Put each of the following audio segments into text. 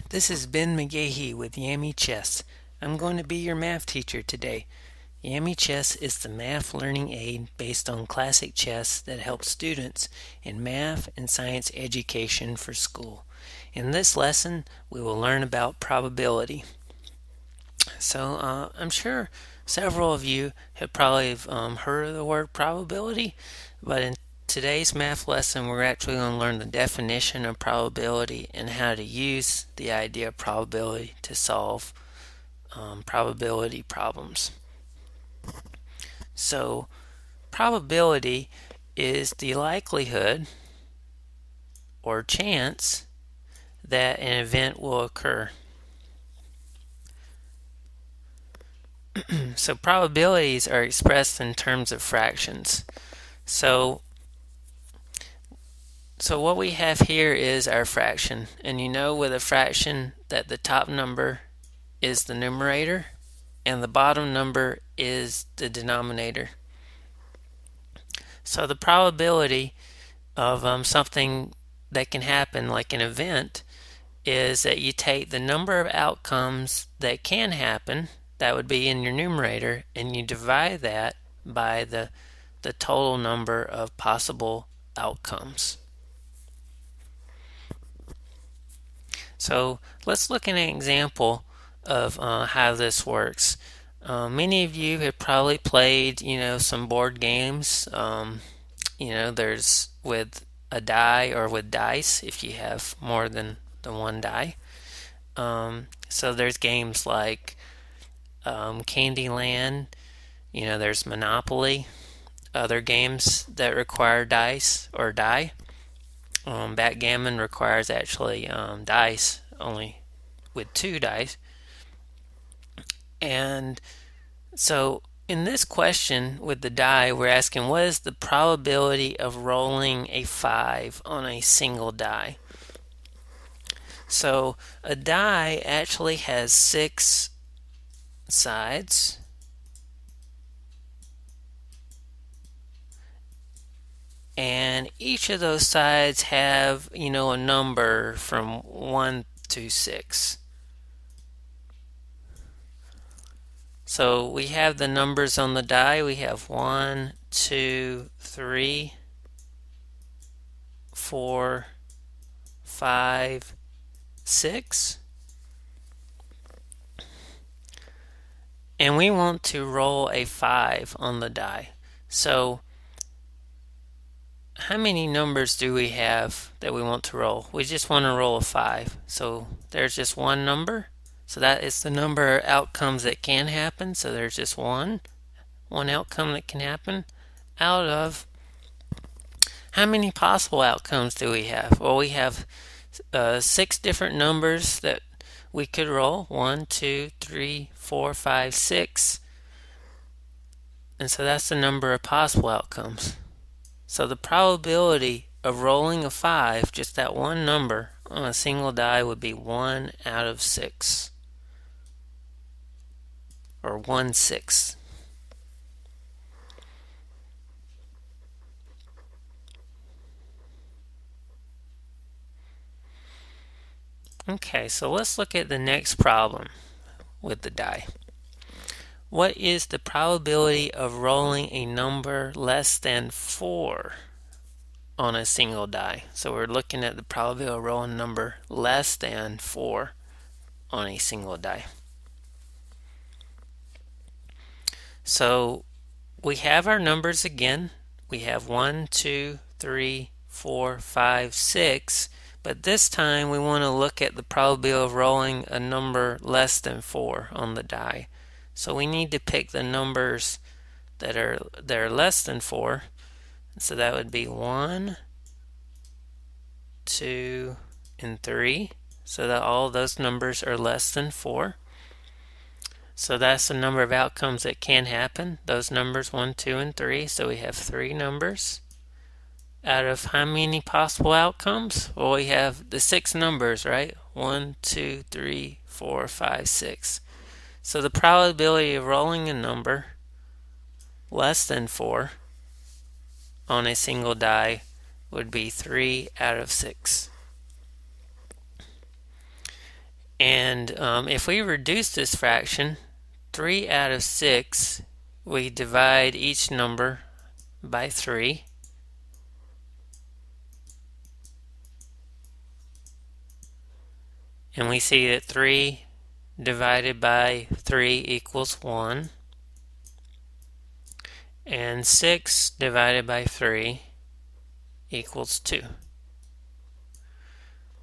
This is Ben McGahee with Yamie Chess. I'm going to be your math teacher today. Yamie Chess is the math learning aid based on classic chess that helps students in math and science education for school. In this lesson, we will learn about probability. So I'm sure several of you have probably heard of the word probability, but in today's math lesson, we're actually going to learn the definition of probability and how to use the idea of probability to solve probability problems. So, probability is the likelihood or chance that an event will occur. So, probabilities are expressed in terms of fractions. So what we have here is our fraction, and you know with a fraction that the top number is the numerator and the bottom number is the denominator. So the probability of something that can happen, like an event, is that you take the number of outcomes that can happen, that would be in your numerator, and you divide that by the total number of possible outcomes. So let's look at an example of how this works. Many of you have probably played, some board games. There's with a die or with dice if you have more than the one die. So there's games like Candyland. There's Monopoly. Other games that require dice or die. Backgammon requires actually dice, only with 2 dice. And so in this question with the die, we're asking what is the probability of rolling a 5 on a single die? So a die actually has 6 sides. And each of those sides have, a number from 1 to 6. So we have the numbers on the die. We have 1, 2, 3, 4, 5, 6. And we want to roll a 5 on the die. So how many numbers do we have that we want to roll? We just want to roll a 5. So there's just one number. So that is the number of outcomes that can happen. So there's just one outcome that can happen out of how many possible outcomes do we have? Well, we have 6 different numbers that we could roll. 1, 2, 3, 4, 5, 6. And so that's the number of possible outcomes. So the probability of rolling a 5, just that one number on a single die, would be 1 out of 6. Or 1/6. Okay, so let's look at the next problem with the die. What is the probability of rolling a number less than 4 on a single die? So we're looking at the probability of rolling a number less than 4 on a single die. So we have our numbers again. We have 1, 2, 3, 4, 5, 6. But this time we want to look at the probability of rolling a number less than 4 on the die. So we need to pick the numbers that are less than 4. So that would be 1, 2, and 3. So that all those numbers are less than 4. So that's the number of outcomes that can happen. Those numbers 1, 2, and 3. So we have 3 numbers. Out of how many possible outcomes? Well, we have the 6 numbers, right? 1, 2, 3, 4, 5, 6. So the probability of rolling a number less than 4 on a single die would be 3 out of 6. And if we reduce this fraction, 3 out of 6, we divide each number by 3. And we see that 3 divided by 3 equals 1. And 6 divided by 3 equals 2.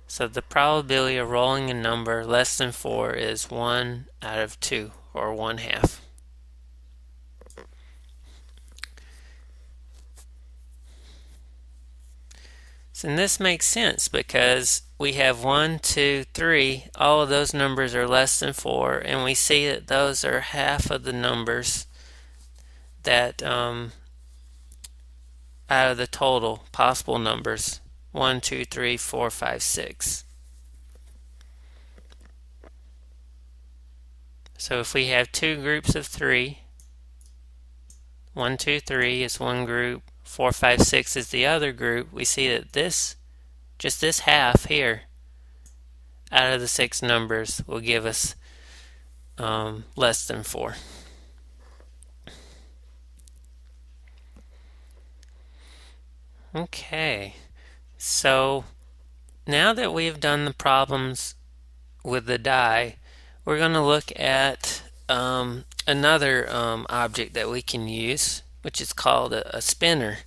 So the probability of rolling a number less than 4 is 1 out of 2, or 1/2. So this makes sense because we have 1, 2, 3. All of those numbers are less than 4, and we see that those are half of the numbers that out of the total possible numbers: 1, 2, 3, 4, 5, 6. So if we have two groups of 3, 1, 2, 3 is one group, 4, 5, 6 is the other group, we see that just this half here out of the 6 numbers will give us less than 4. Okay, so now that we've done the problems with the die, we're going to look at another object that we can use, which is called a spinner.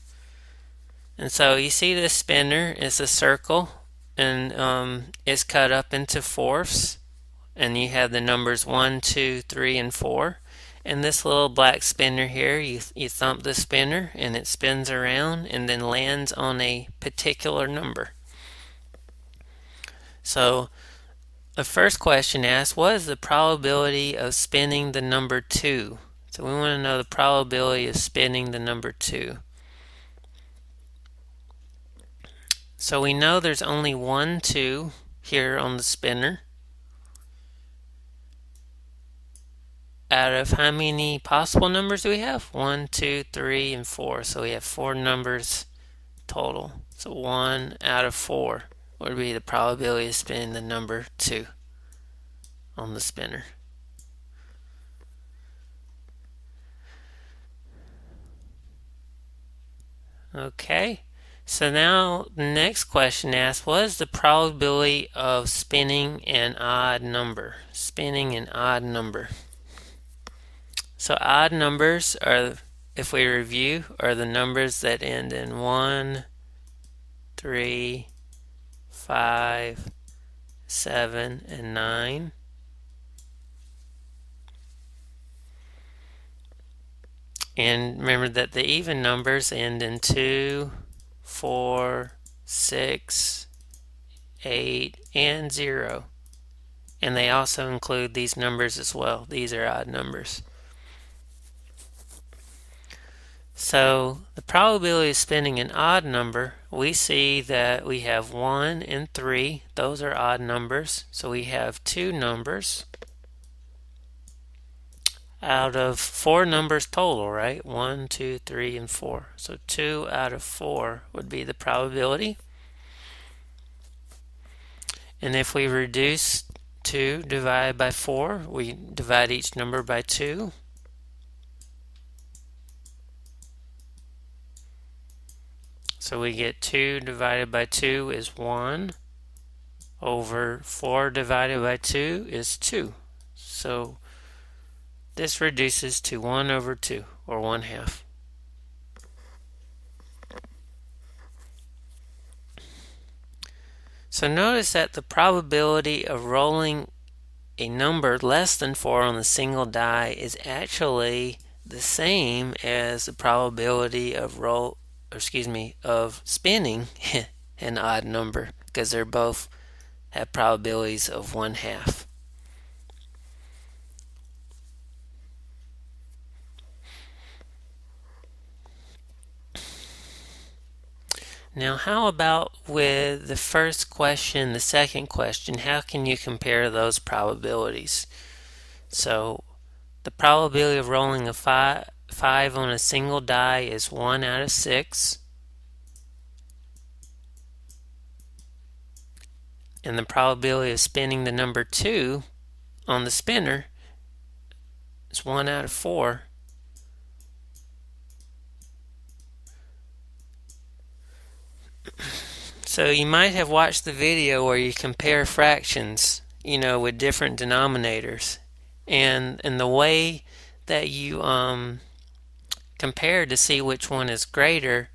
And so you see this spinner is a circle, and it's cut up into fourths, and you have the numbers 1, 2, 3, and 4. And this little black spinner here, you thump the spinner and it spins around and then lands on a particular number. So the first question asks, what is the probability of spinning the number 2? So we want to know the probability of spinning the number 2. So we know there's only 1 2 here on the spinner. Out of how many possible numbers do we have? 1, 2, 3, and 4. So we have 4 numbers total. So 1 out of 4 would be the probability of spinning the number 2 on the spinner. Okay, so now the next question asks, what is the probability of spinning an odd number? Spinning an odd number. So odd numbers are, if we review, are the numbers that end in 1, 3, 5, 7, and 9. And remember that the even numbers end in 2, 4, 6, 8, and 0. And they also include these numbers as well. These are odd numbers. So the probability of spinning an odd number, we see that we have 1 and 3. Those are odd numbers. So we have 2 numbers out of 4 numbers total, right? 1, 2, 3, and 4. So 2 out of 4 would be the probability. And if we reduce 2 divided by 4, we divide each number by 2. So we get 2 divided by 2 is 1 over 4 divided by 2 is 2. So this reduces to 1 over 2, or 1/2. So notice that the probability of rolling a number less than 4 on a single die is actually the same as the probability of spinning an odd number, because they both have probabilities of 1/2. Now, how about with the first question, the second question? How can you compare those probabilities? So the probability of rolling a 5 on a single die is 1 out of 6. and the probability of spinning the number 2 on the spinner is 1 out of 4. So you might have watched the video where you compare fractions, with different denominators, and the way that you compare to see which one is greater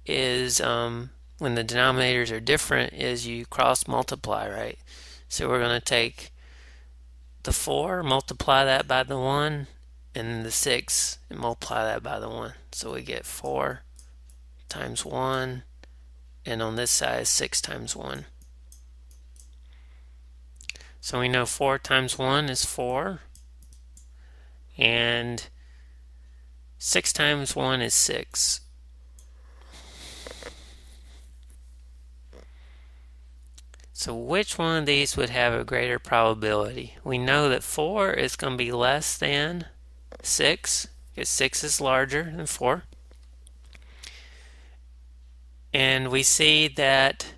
is when the denominators are different is you cross multiply, right? So we're going to take the 4, multiply that by the 1, and then the 6 and multiply that by the 1. So we get 4 times 1, and on this side 6 times 1. So we know 4 times 1 is 4, and 6 times 1 is 6. So which one of these would have a greater probability? We know that 4 is going to be less than 6, because 6 is larger than 4. And we see that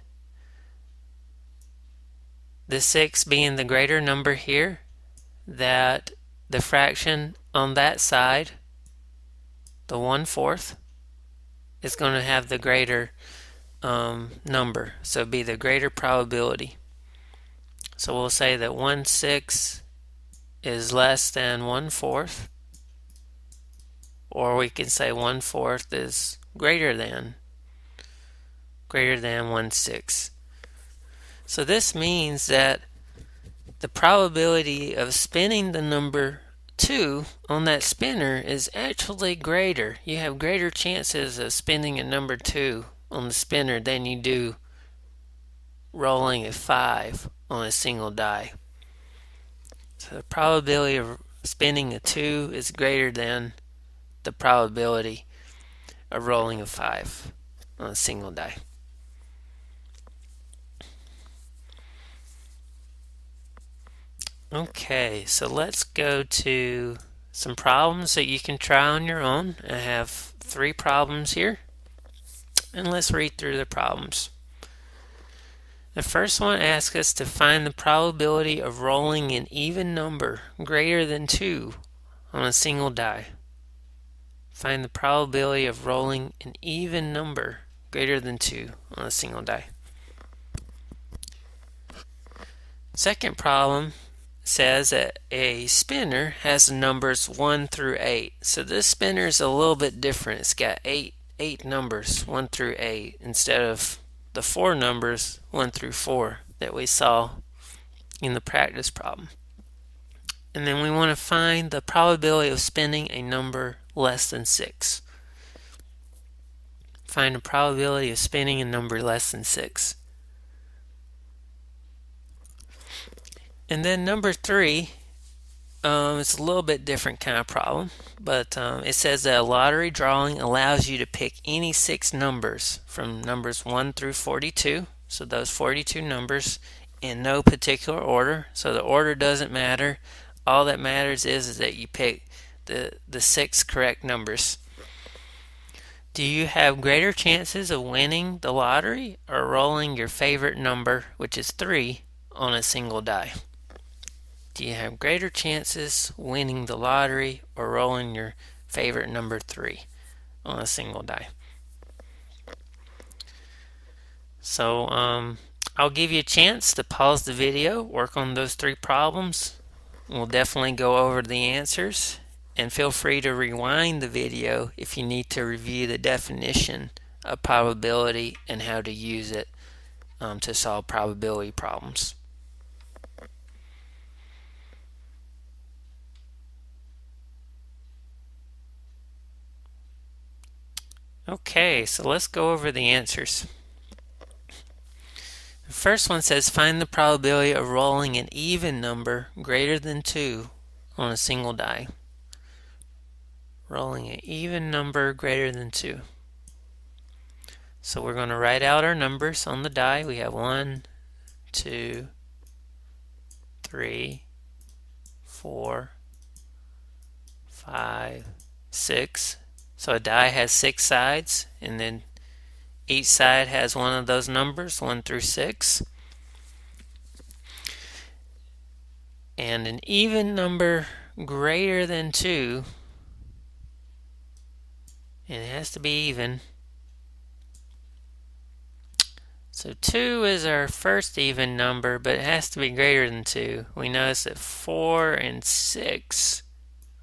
the 6 being the greater number here, that the fraction on that side, the 1/4, is going to have the greater number, so it'd be the greater probability. So we'll say that 1/6 is less than 1/4, or we can say 1/4 is greater than 1/6. So this means that the probability of spinning the number 2 on that spinner is actually greater. You have greater chances of spinning a number 2 on the spinner than you do rolling a 5 on a single die. So the probability of spinning a 2 is greater than the probability of rolling a 5 on a single die. Okay, so let's go to some problems that you can try on your own. I have 3 problems here, and let's read through the problems. The first one asks us to find the probability of rolling an even number greater than 2 on a single die. Find the probability of rolling an even number greater than 2 on a single die. Second problem says that a spinner has the numbers 1 through 8. So this spinner is a little bit different. It's got eight numbers, 1 through 8, instead of the 4 numbers, 1 through 4, that we saw in the practice problem. And then we want to find the probability of spinning a number less than 6. Find the probability of spinning a number less than 6. And then number 3, it's a little bit different kind of problem, but it says that a lottery drawing allows you to pick any 6 numbers from numbers 1 through 42, so those 42 numbers, in no particular order. So the order doesn't matter. All that matters is that you pick the 6 correct numbers. Do you have greater chances of winning the lottery or rolling your favorite number, which is 3, on a single die? Do you have greater chances winning the lottery or rolling your favorite number 3 on a single die? So I'll give you a chance to pause the video, work on those 3 problems. We'll definitely go over the answers, and feel free to rewind the video if you need to review the definition of probability and how to use it to solve probability problems. Okay, so let's go over the answers. The first one says find the probability of rolling an even number greater than 2 on a single die. Rolling an even number greater than 2. So we're going to write out our numbers on the die. We have 1, 2, 3, 4, 5, 6. So a die has 6 sides, and then each side has one of those numbers, 1 through 6. and an even number greater than 2, and it has to be even. So 2 is our first even number, but it has to be greater than 2. We notice that 4 and 6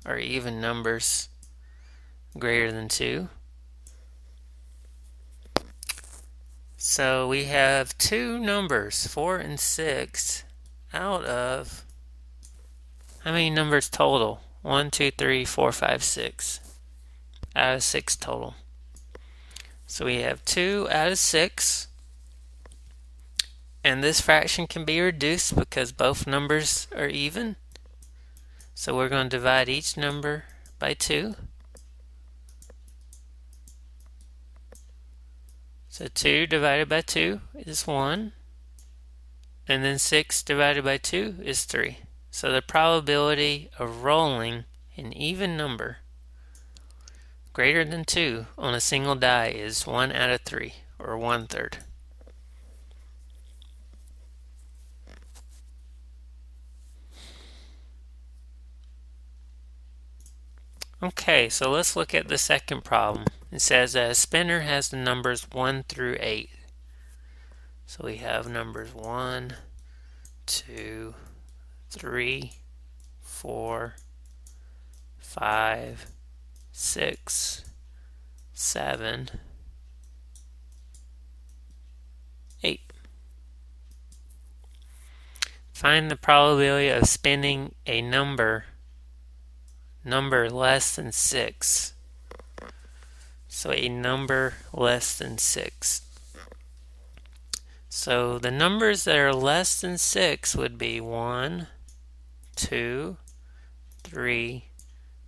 are even numbers greater than 2. So we have two numbers, 4 and 6, out of how many numbers total? 1, 2, 3, 4, 5, 6. Out of 6 total. So we have 2 out of 6. And this fraction can be reduced because both numbers are even. So we're going to divide each number by 2. So 2 divided by 2 is 1. And then 6 divided by 2 is 3. So the probability of rolling an even number greater than 2 on a single die is 1 out of 3, or 1/3. Okay, so let's look at the second problem. It says that a spinner has the numbers 1 through 8. So we have numbers 1, 2, 3, 4, 5, 6, 7, 8. Find the probability of spinning a number less than 6. So a number less than 6. So the numbers that are less than 6 would be 1, 2, 3,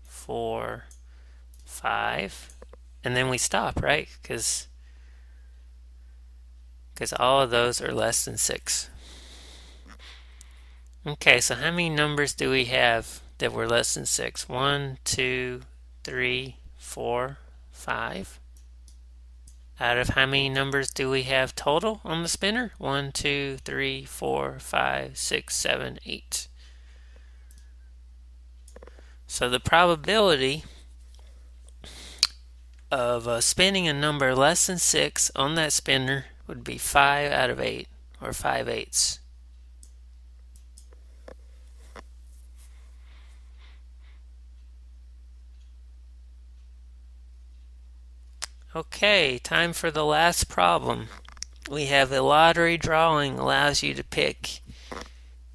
4, 5, and then we stop, right? Because all of those are less than 6. Okay, so how many numbers do we have that were less than 6? 1, 2, 3, 4, 5. Out of how many numbers do we have total on the spinner? 1, 2, 3, 4, 5, 6, 7, 8. So the probability of spinning a number less than 6 on that spinner would be 5 out of 8, or 5/8. Okay, time for the last problem. We have a lottery drawing allows you to pick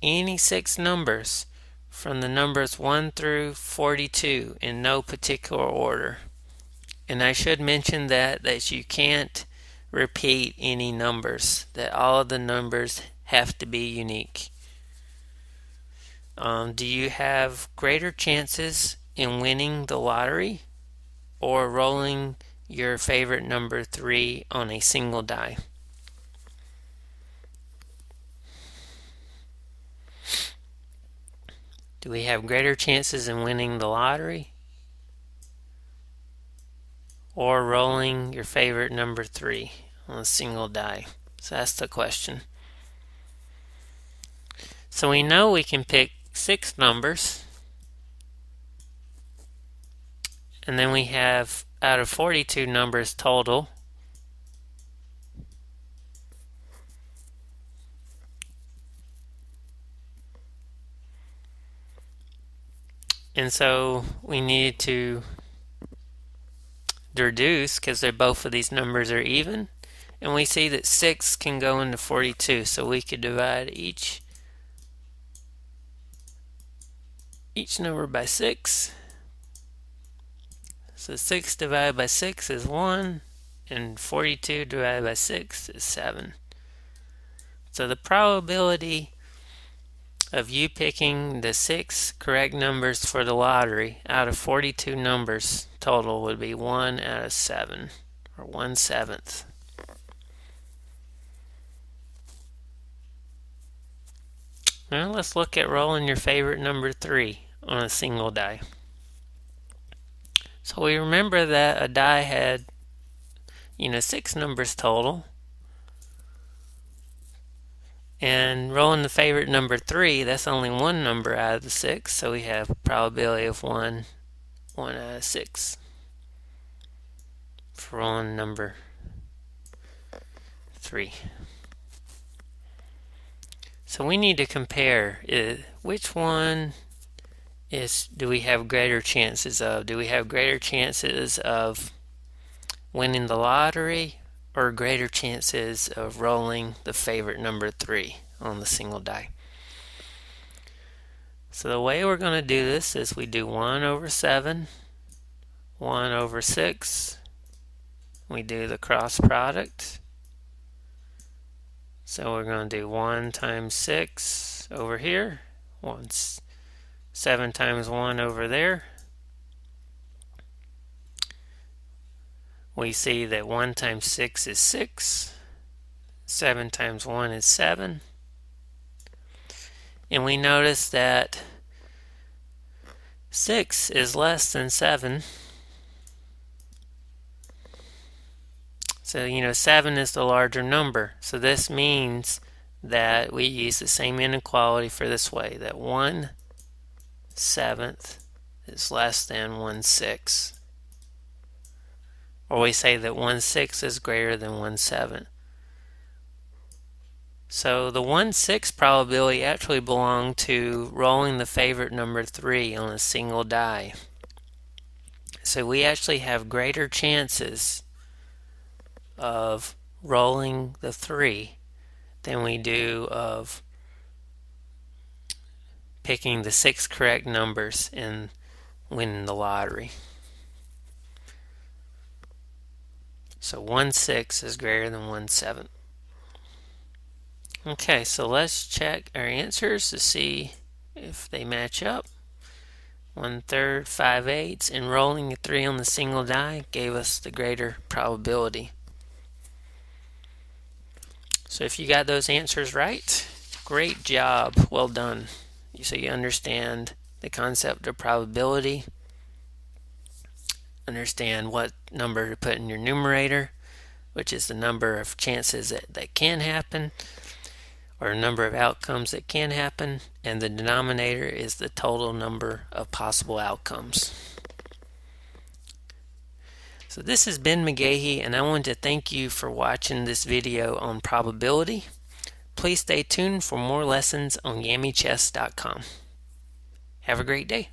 any 6 numbers from the numbers 1 through 42 in no particular order. And I should mention that you can't repeat any numbers, that all of the numbers have to be unique. Do you have greater chances in winning the lottery or rolling your favorite number 3 on a single die? Do we have greater chances in winning the lottery or rolling your favorite number 3 on a single die? So that's the question. So we know we can pick 6 numbers, and then we have out of 42 numbers total, and so we need to reduce because both of these numbers are even, and we see that 6 can go into 42, so we could divide each number by 6. So 6 divided by 6 is 1, and 42 divided by 6 is 7. So the probability of you picking the 6 correct numbers for the lottery out of 42 numbers total would be 1 out of 7, or 1/7. Now let's look at rolling your favorite number 3 on a single die. So we remember that a die had 6 numbers total. And rolling the favorite number 3, that's only one number out of the 6, so we have probability of 1 out of 6 for rolling number 3. So we need to compare which one do we have greater chances of? Do we have greater chances of winning the lottery or greater chances of rolling the favorite number 3 on the single die? So the way we're going to do this is we do 1 over 7, 1 over 6. We do the cross product. So we're going to do 1 times 6 over here. 7 times 1 over there. We see that 1 times 6 is 6. 7 times 1 is 7. And we notice that 6 is less than 7. So, 7 is the larger number. So this means that we use the same inequality for this way, that 1/7 is less than 1/6. Or we say that 1/6 is greater than 1/7. So the 1/6 probability actually belonged to rolling the favorite number 3 on a single die. So we actually have greater chances of rolling the 3 than we do of picking the 6 correct numbers and winning the lottery. So 1/6 is greater than 1/7. Okay, so let's check our answers to see if they match up. 1/3, 5/8, and rolling a 3 on the single die gave us the greater probability. So if you got those answers right, great job, well done. So you understand the concept of probability, understand what number to put in your numerator, which is the number of chances that can happen, or number of outcomes that can happen, and the denominator is the total number of possible outcomes. So this is Ben McGahey, and I want to thank you for watching this video on probability. Please stay tuned for more lessons on YamieChess.com. Have a great day.